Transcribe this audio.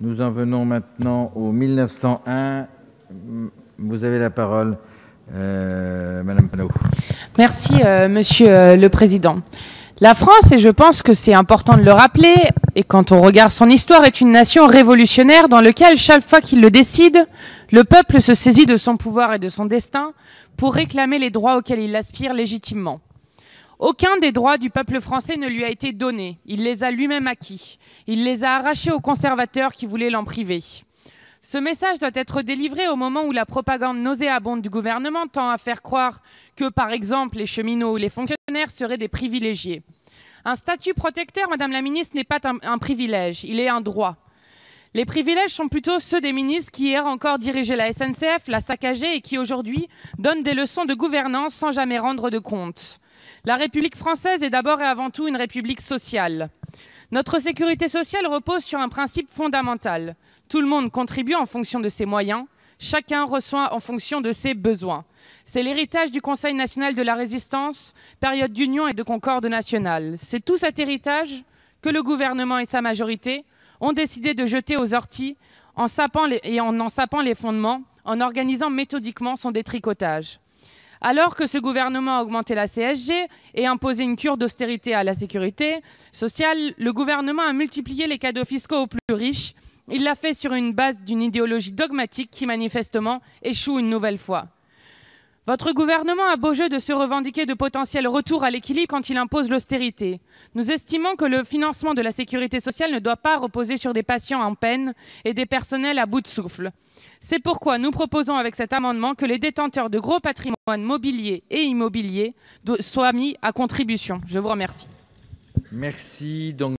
Nous en venons maintenant au 1901. Vous avez la parole, Madame Panot. Merci, Monsieur le Président. La France, et je pense que c'est important de le rappeler, et quand on regarde son histoire, est une nation révolutionnaire dans laquelle, chaque fois qu'il le décide, le peuple se saisit de son pouvoir et de son destin pour réclamer les droits auxquels il aspire légitimement. Aucun des droits du peuple français ne lui a été donné. Il les a lui-même acquis. Il les a arrachés aux conservateurs qui voulaient l'en priver. Ce message doit être délivré au moment où la propagande nauséabonde du gouvernement tend à faire croire que, par exemple, les cheminots ou les fonctionnaires seraient des privilégiés. Un statut protecteur, Madame la ministre, n'est pas un privilège, il est un droit. Les privilèges sont plutôt ceux des ministres qui hier encore dirigeaient la SNCF, la saccagée et qui aujourd'hui donnent des leçons de gouvernance sans jamais rendre de compte. La République française est d'abord et avant tout une république sociale. Notre sécurité sociale repose sur un principe fondamental. Tout le monde contribue en fonction de ses moyens, chacun reçoit en fonction de ses besoins. C'est l'héritage du Conseil national de la résistance, période d'union et de concorde nationale. C'est tout cet héritage que le gouvernement et sa majorité ont décidé de jeter aux orties en sapant les fondements, en organisant méthodiquement son détricotage. Alors que ce gouvernement a augmenté la CSG et imposé une cure d'austérité à la sécurité sociale, le gouvernement a multiplié les cadeaux fiscaux aux plus riches. Il l'a fait sur une base d'une idéologie dogmatique qui manifestement échoue une nouvelle fois. Votre gouvernement a beau jeu de se revendiquer de potentiels retours à l'équilibre quand il impose l'austérité. Nous estimons que le financement de la sécurité sociale ne doit pas reposer sur des patients en peine et des personnels à bout de souffle. C'est pourquoi nous proposons avec cet amendement que les détenteurs de gros patrimoines mobiliers et immobiliers soient mis à contribution. Je vous remercie. Merci. Donc